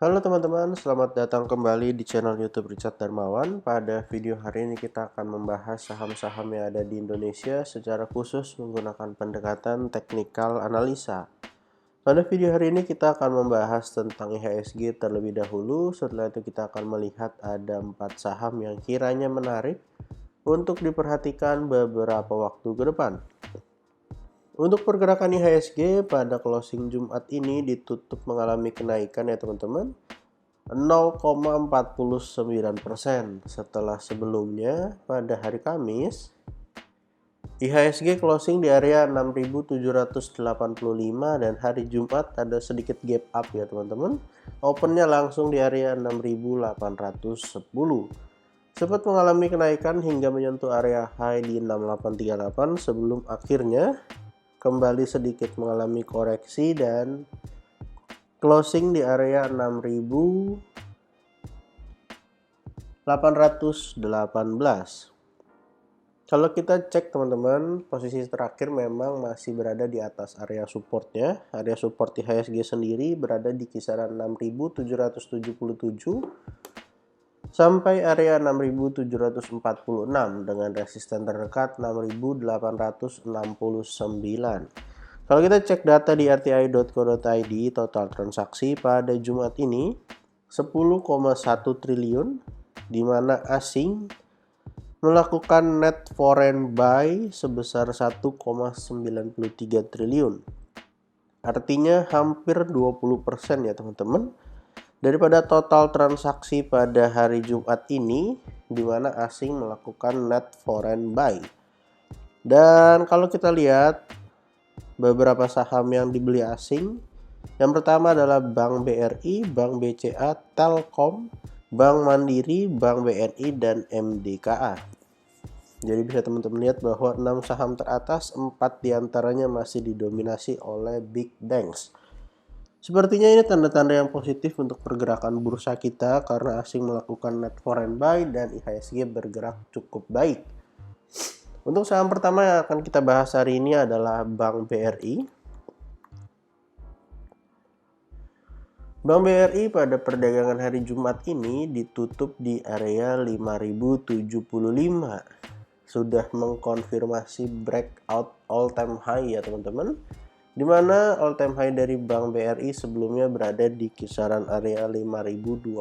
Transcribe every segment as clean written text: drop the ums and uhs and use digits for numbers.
Halo teman-teman, selamat datang kembali di channel YouTube Richard Darmawan. Pada video hari ini kita akan membahas saham-saham yang ada di Indonesia secara khusus menggunakan pendekatan teknikal analisa. Pada video hari ini kita akan membahas tentang IHSG terlebih dahulu. Setelah itu kita akan melihat ada 4 saham yang kiranya menarik untuk diperhatikan beberapa waktu ke depan. Untuk pergerakan IHSG pada closing Jumat ini ditutup mengalami kenaikan ya teman-teman, 0,49% setelah sebelumnya pada hari Kamis IHSG closing di area 6.785 dan hari Jumat ada sedikit gap up ya teman-teman. Opennya langsung di area 6.810. Sempat mengalami kenaikan hingga menyentuh area high di 6838 sebelum akhirnya kembali sedikit mengalami koreksi dan closing di area 6.818. Kalau kita cek teman-teman, posisi terakhir memang masih berada di atas area supportnya. Area support IHSG sendiri berada di kisaran 6.777 sampai area 6.746 dengan resisten terdekat 6.869. Kalau kita cek data di rti.co.id, total transaksi pada Jumat ini 10,1 triliun, di mana asing melakukan net foreign buy sebesar 1,93 triliun. Artinya hampir 20% ya teman-teman daripada total transaksi pada hari Jumat ini, di mana asing melakukan net foreign buy. Dan kalau kita lihat beberapa saham yang dibeli asing, yang pertama adalah Bank BRI, Bank BCA, Telkom, Bank Mandiri, Bank BRI, dan MDKA. Jadi bisa teman-teman lihat bahwa 6 saham teratas, 4 diantaranya masih didominasi oleh big banks. Sepertinya ini tanda-tanda yang positif untuk pergerakan bursa kita karena asing melakukan net foreign buy dan IHSG bergerak cukup baik. Untuk saham pertama yang akan kita bahas hari ini adalah Bank BRI. Bank BRI pada perdagangan hari Jumat ini ditutup di area 5.075. Sudah mengkonfirmasi breakout all time high ya teman-teman, di mana all time high dari Bank BRI sebelumnya berada di kisaran area 5.025.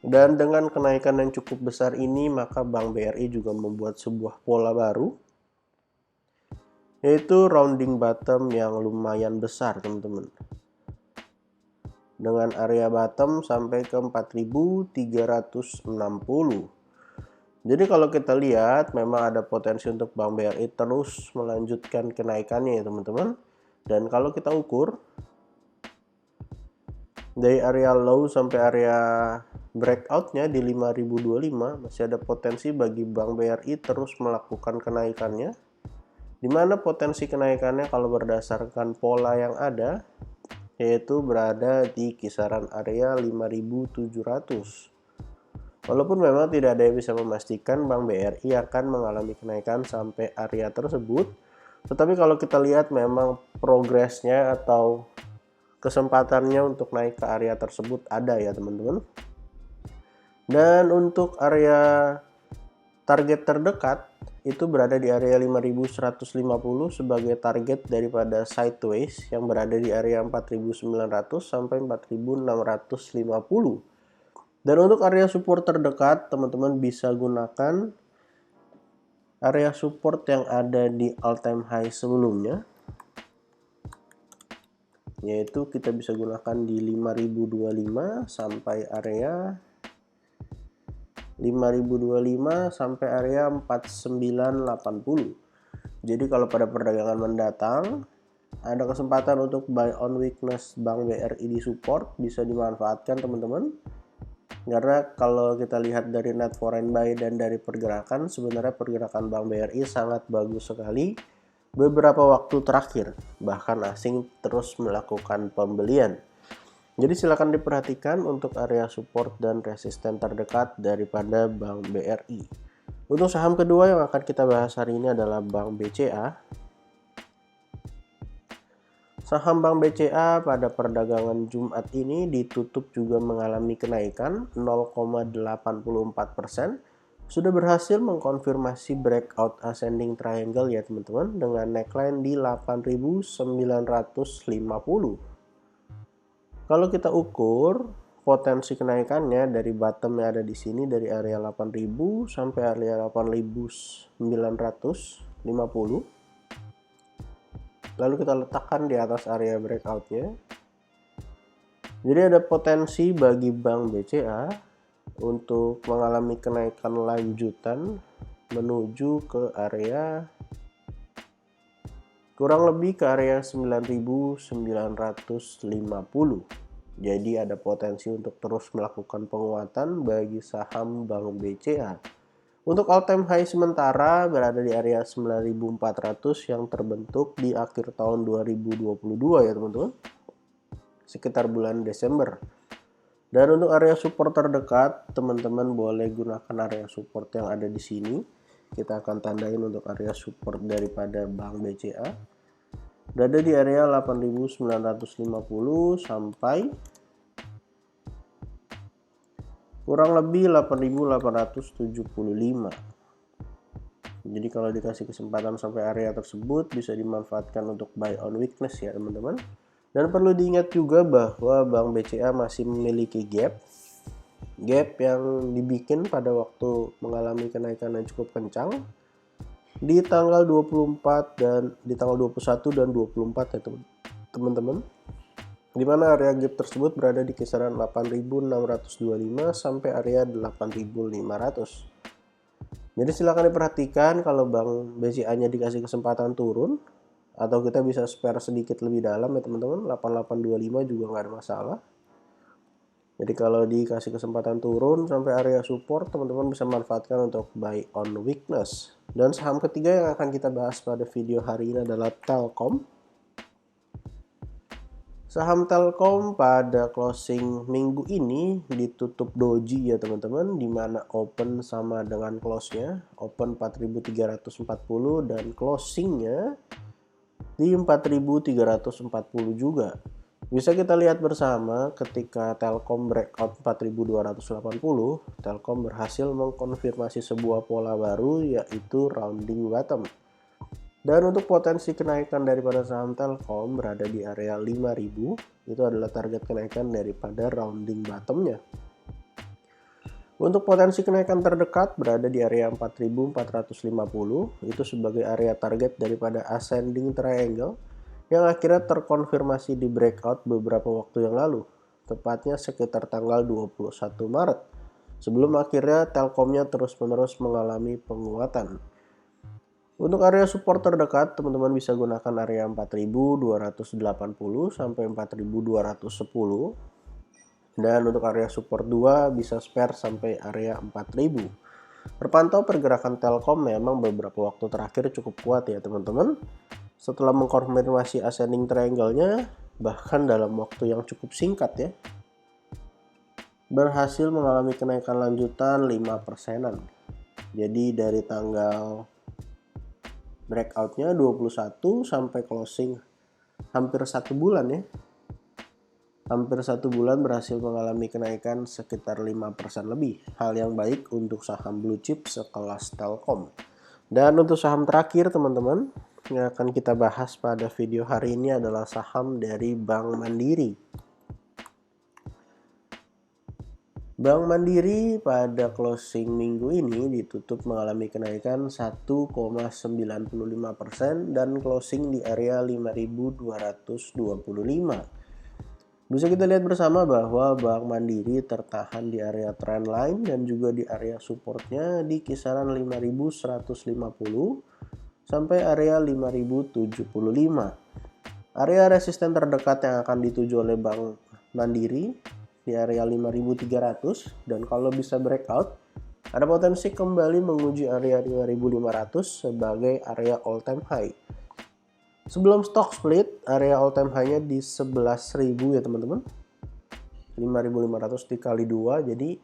Dan dengan kenaikan yang cukup besar ini, maka Bank BRI juga membuat sebuah pola baru, yaitu rounding bottom yang lumayan besar teman-teman, dengan area bottom sampai ke 4.360. Jadi kalau kita lihat memang ada potensi untuk Bank BRI terus melanjutkan kenaikannya ya teman-teman. Dan kalau kita ukur dari area low sampai area breakoutnya di 5.025, masih ada potensi bagi Bank BRI terus melakukan kenaikannya, di mana potensi kenaikannya kalau berdasarkan pola yang ada yaitu berada di kisaran area 5.700. Walaupun memang tidak ada yang bisa memastikan Bank BRI akan mengalami kenaikan sampai area tersebut, tetapi kalau kita lihat memang progresnya atau kesempatannya untuk naik ke area tersebut ada ya teman-teman. Dan untuk area target terdekat itu berada di area 5.150 sebagai target daripada sideways yang berada di area 4.900 sampai 4.650. Dan untuk area support terdekat, teman-teman bisa gunakan area support yang ada di all time high sebelumnya, yaitu kita bisa gunakan di 5.025 sampai area 5.025 sampai area 4.980. Jadi kalau pada perdagangan mendatang ada kesempatan untuk buy on weakness Bank BRI di support, bisa dimanfaatkan teman-teman. Karena kalau kita lihat dari net foreign buy dan dari pergerakan, sebenarnya pergerakan Bank BRI sangat bagus sekali beberapa waktu terakhir, bahkan asing terus melakukan pembelian. Jadi silakan diperhatikan untuk area support dan resisten terdekat daripada Bank BRI. Untuk saham kedua yang akan kita bahas hari ini adalah Bank BCA. Saham Bank BCA pada perdagangan Jumat ini ditutup juga mengalami kenaikan 0,84%. Sudah berhasil mengkonfirmasi breakout ascending triangle ya teman-teman, dengan neckline di 8.950. Kalau kita ukur potensi kenaikannya dari bottom yang ada di sini, dari area 8.000 sampai area 8.950. Lalu kita letakkan di atas area breakoutnya. Jadi ada potensi bagi Bank BCA untuk mengalami kenaikan lanjutan menuju ke area kurang lebih ke area 9.950. Jadi ada potensi untuk terus melakukan penguatan bagi saham Bank BCA. Untuk all time high sementara berada di area 9.400 yang terbentuk di akhir tahun 2022 ya teman-teman, sekitar bulan Desember. Dan untuk area support terdekat, teman-teman boleh gunakan area support yang ada di sini. Kita akan tandain untuk area support daripada Bank BCA. Berada di area 8.950 sampai kurang lebih 8.875. Jadi kalau dikasih kesempatan sampai area tersebut bisa dimanfaatkan untuk buy on weakness ya teman-teman. Dan perlu diingat juga bahwa Bank BCA masih memiliki gap yang dibikin pada waktu mengalami kenaikan yang cukup kencang di tanggal 24 dan di tanggal 21 dan 24 ya teman-teman. Di mana area gap tersebut berada di kisaran 8.625 sampai area 8.500. Jadi silakan diperhatikan kalau Bank BCA-nya dikasih kesempatan turun, atau kita bisa spare sedikit lebih dalam ya teman-teman, 8825 juga nggak ada masalah. Jadi kalau dikasih kesempatan turun sampai area support, teman-teman bisa manfaatkan untuk buy on weakness. Dan saham ketiga yang akan kita bahas pada video hari ini adalah Telkom. Saham Telkom pada closing minggu ini ditutup doji ya teman-teman, dimana open sama dengan close-nya, open 4.340 dan closingnya di 4.340 juga. Bisa kita lihat bersama ketika Telkom breakout 4.280, Telkom berhasil mengkonfirmasi sebuah pola baru yaitu rounding bottom. Dan untuk potensi kenaikan daripada saham Telkom berada di area 5.000, itu adalah target kenaikan daripada rounding bottomnya. Untuk potensi kenaikan terdekat berada di area 4.450, itu sebagai area target daripada ascending triangle yang akhirnya terkonfirmasi di breakout beberapa waktu yang lalu, tepatnya sekitar tanggal 21 Maret, sebelum akhirnya Telkomnya terus-menerus mengalami penguatan. Untuk area support terdekat, teman-teman bisa gunakan area 4.280 sampai 4.210. Dan untuk area support 2 bisa spare sampai area 4.000. Terpantau pergerakan Telkom memang beberapa waktu terakhir cukup kuat ya teman-teman. Setelah mengkonfirmasi ascending triangle-nya, bahkan dalam waktu yang cukup singkat ya, berhasil mengalami kenaikan lanjutan 5%. Jadi dari tanggal breakoutnya 21 sampai closing hampir 1 bulan ya. Hampir 1 bulan berhasil mengalami kenaikan sekitar 5% lebih. Hal yang baik untuk saham blue chip sekelas Telkom. Dan untuk saham terakhir teman-teman yang akan kita bahas pada video hari ini adalah saham dari Bank Mandiri. Bank Mandiri pada closing minggu ini ditutup mengalami kenaikan 1,95% dan closing di area 5.225. Bisa kita lihat bersama bahwa Bank Mandiri tertahan di area trendline dan juga di area supportnya di kisaran 5.150 sampai area 5.075. Area resisten terdekat yang akan dituju oleh Bank Mandiri di area 5.300, dan kalau bisa breakout ada potensi kembali menguji area 5.500 sebagai area all time high. Sebelum stock split, area all time high-nya di 11.000 ya teman-teman, 5.500 dikali 2. Jadi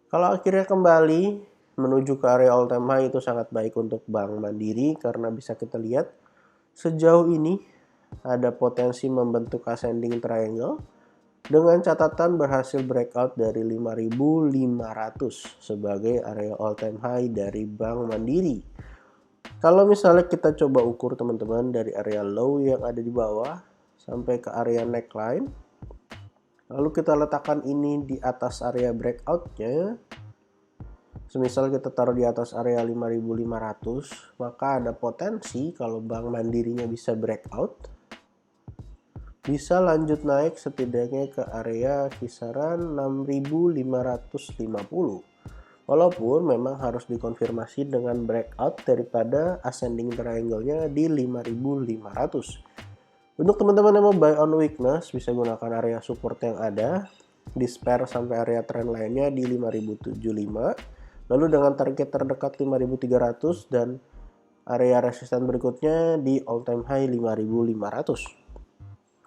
kalau akhirnya kembali menuju ke area all time high, itu sangat baik untuk Bank Mandiri karena bisa kita lihat sejauh ini ada potensi membentuk ascending triangle dengan catatan berhasil breakout dari 5.500 sebagai area all time high dari Bank Mandiri. Kalau misalnya kita coba ukur teman-teman dari area low yang ada di bawah sampai ke area neckline, lalu kita letakkan ini di atas area breakoutnya, semisal kita taruh di atas area 5.500, maka ada potensi kalau Bank Mandirinya bisa breakout, bisa lanjut naik setidaknya ke area kisaran 6.550. Walaupun memang harus dikonfirmasi dengan breakout daripada ascending triangle-nya di 5.500. Untuk teman-teman yang mau buy on weakness, bisa gunakan area support yang ada, di spare sampai area trend lainnya di 5.075. Lalu dengan target terdekat 5.300 dan area resisten berikutnya di all time high 5.500.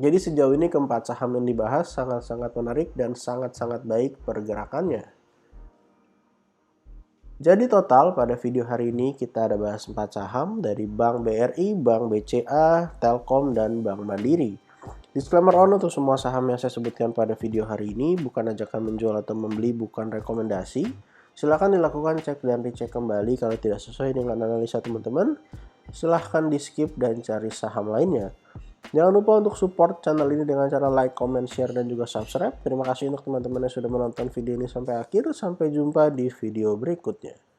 Jadi sejauh ini keempat saham yang dibahas sangat-sangat menarik dan sangat-sangat baik pergerakannya. Jadi total pada video hari ini kita ada bahas 4 saham dari Bank BRI, Bank BCA, Telkom, dan Bank Mandiri. Disclaimer on, untuk semua saham yang saya sebutkan pada video hari ini bukan ajakan menjual atau membeli, bukan rekomendasi. Silahkan dilakukan cek dan dicek kembali kalau tidak sesuai dengan analisa teman-teman. Silahkan di skip dan cari saham lainnya. Jangan lupa untuk support channel ini dengan cara like, comment, share, dan juga subscribe. Terima kasih untuk teman-teman yang sudah menonton video ini sampai akhir. Sampai jumpa di video berikutnya.